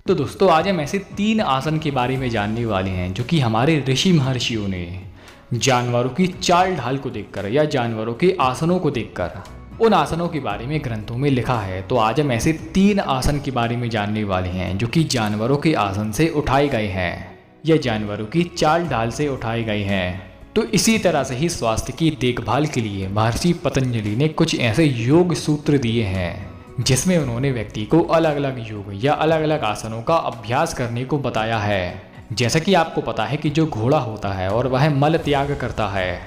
तो दोस्तों आज हम ऐसे 3 आसन के बारे में जानने वाले हैं जो कि हमारे ऋषि महर्षियों ने जानवरों की चाल ढाल को देखकर या जानवरों के आसनों को देखकर उन आसनों के बारे में ग्रंथों में लिखा है। तो आज हम ऐसे 3 आसन के बारे में जानने वाले हैं जो कि जानवरों के आसन से उठाए गए हैं या जानवरों की चाल ढाल से उठाए गए हैं। तो इसी तरह से ही स्वास्थ्य की देखभाल के लिए महर्षि पतंजलि ने कुछ ऐसे योग सूत्र दिए हैं जिसमें उन्होंने व्यक्ति को अलग अलग योग या अलग अलग आसनों का अभ्यास करने को बताया है। जैसा कि आपको पता है कि जो घोड़ा होता है और वह मल त्याग करता है,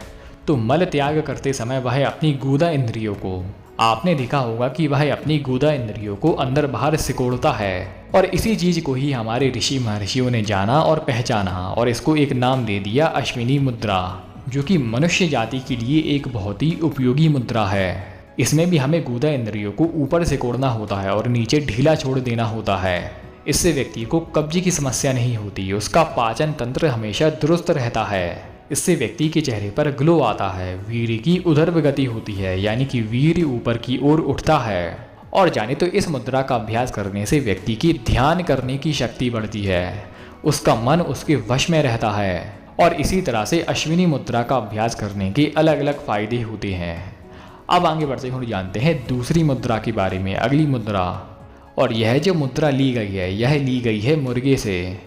तो मल त्याग करते समय वह अपनी गूदा इंद्रियों को, आपने देखा होगा कि वह अपनी गूदा इंद्रियों को अंदर बाहर सिकोड़ता है। और इसी चीज़ को ही हमारे ऋषि महर्षियों ने जाना और पहचाना और इसको एक नाम दे दिया अश्विनी मुद्रा, जो कि मनुष्य जाति के लिए एक बहुत ही उपयोगी मुद्रा है। इसमें भी हमें गूदा इंद्रियों को ऊपर सिकोड़ना होता है और नीचे ढीला छोड़ देना होता है। इससे व्यक्ति को कब्ज की समस्या नहीं होती, उसका पाचन तंत्र हमेशा दुरुस्त रहता है। इससे व्यक्ति के चेहरे पर ग्लो आता है, वीर्य की उदर्भ गति होती है, यानी कि वीर्य ऊपर की ओर उठता है। और जाने तो इस मुद्रा का अभ्यास करने से व्यक्ति की ध्यान करने की शक्ति बढ़ती है, उसका मन उसके वश में रहता है। और इसी तरह से अश्विनी मुद्रा का अभ्यास करने के अलग अलग फायदे होते हैं। अब आगे बढ़ते हुए जानते हैं दूसरी मुद्रा के बारे में, अगली मुद्रा। और यह जो मुद्रा ली गई है, यह ली गई है मुर्गे से।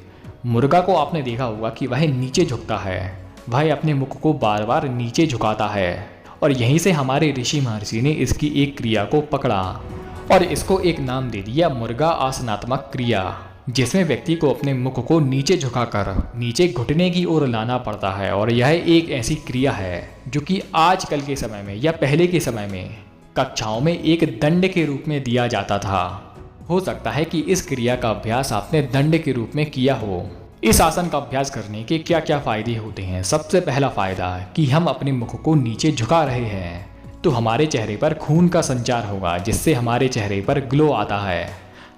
मुर्गा को आपने देखा होगा कि वह नीचे झुकता है, वह अपने मुख को बार बार नीचे झुकाता है। और यहीं से हमारे ऋषि महर्षि ने इसकी एक क्रिया को पकड़ा और इसको एक नाम दे दिया मुर्गा आसनात्मक क्रिया, जिसमें व्यक्ति को अपने मुख को नीचे झुकाकर नीचे घुटने की ओर लाना पड़ता है। और यह एक ऐसी क्रिया है जो कि आजकल के समय में या पहले के समय में कक्षाओं में एक दंड के रूप में दिया जाता था। हो सकता है कि इस क्रिया का अभ्यास आपने दंड के रूप में किया हो। इस आसन का अभ्यास करने के क्या क्या फायदे होते हैं। सबसे पहला फायदा कि हम अपने मुख को नीचे झुका रहे हैं तो हमारे चेहरे पर खून का संचार होगा, जिससे हमारे चेहरे पर ग्लो आता है,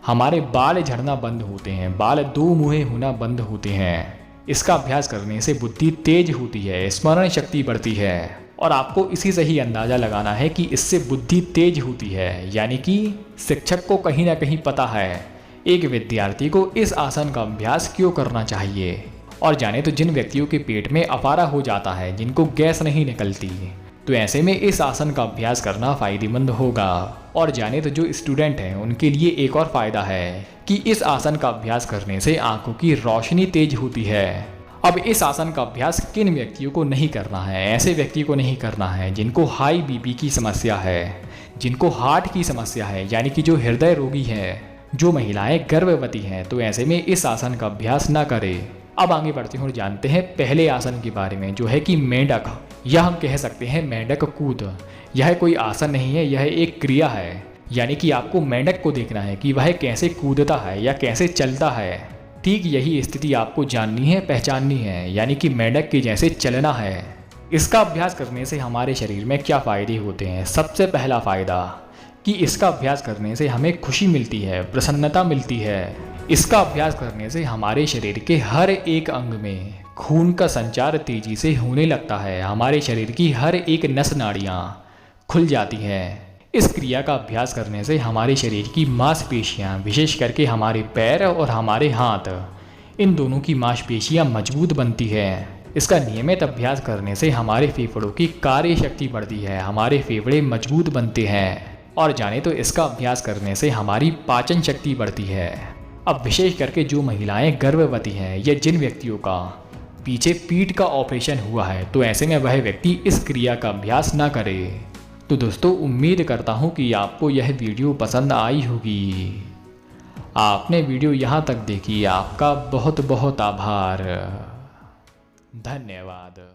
हमारे बाल झड़ना बंद होते हैं, बाल दो मुहे होना बंद होते हैं। इसका अभ्यास करने से बुद्धि तेज होती है, स्मरण शक्ति बढ़ती है। और आपको इसी से ही अंदाज़ा लगाना है कि इससे बुद्धि तेज होती है, यानी कि शिक्षक को कहीं ना कहीं पता है एक विद्यार्थी को इस आसन का अभ्यास क्यों करना चाहिए। और जाने तो जिन व्यक्तियों के पेट में अफारा हो जाता है, जिनको गैस नहीं निकलती, तो ऐसे में इस आसन का अभ्यास करना फ़ायदेमंद होगा। और जाने तो जो स्टूडेंट हैं उनके लिए एक और फ़ायदा है कि इस आसन का अभ्यास करने से आंखों की रोशनी तेज होती है। अब इस आसन का अभ्यास किन व्यक्तियों को नहीं करना है? ऐसे व्यक्ति को नहीं करना है जिनको हाई बीपी की समस्या है, जिनको हार्ट की समस्या है, यानी कि जो हृदय रोगी है, जो महिलाएं गर्भवती हैं, तो ऐसे में इस आसन का अभ्यास ना करें। अब आगे बढ़ते हुए जानते हैं पहले आसन के बारे में, जो है कि मेंढक, या हम कह सकते हैं मेंढक कूद। यह कोई आसन नहीं है, यह एक क्रिया है। यानी कि आपको मेंढक को देखना है कि वह कैसे कूदता है या कैसे चलता है। ठीक यही स्थिति आपको जाननी है, पहचाननी है, यानी कि मेंढक के जैसे चलना है। इसका अभ्यास करने से हमारे शरीर में क्या फ़ायदे होते हैं। सबसे पहला फ़ायदा कि इसका अभ्यास करने से हमें खुशी मिलती है, प्रसन्नता मिलती है। इसका अभ्यास करने से हमारे शरीर के हर एक अंग में खून का संचार तेजी से होने लगता है, हमारे शरीर की हर एक नस नाड़ियाँ खुल जाती हैं। इस क्रिया का अभ्यास करने से हमारे शरीर की मांसपेशियाँ, विशेष करके हमारे पैर और हमारे हाथ, इन दोनों की मांसपेशियाँ मजबूत बनती हैं। इसका नियमित अभ्यास करने से हमारे फेफड़ों की कार्य शक्ति बढ़ती है, हमारे फेफड़े मजबूत बनते हैं। और जाने तो इसका अभ्यास करने से हमारी पाचन शक्ति बढ़ती है। अब विशेष करके जो महिलाएं गर्भवती हैं या जिन व्यक्तियों का पीछे पीठ का ऑपरेशन हुआ है, तो ऐसे में वह व्यक्ति इस क्रिया का अभ्यास ना करे। तो दोस्तों उम्मीद करता हूँ कि आपको यह वीडियो पसंद आई होगी। आपने वीडियो यहाँ तक देखी, आपका बहुत बहुत आभार, धन्यवाद।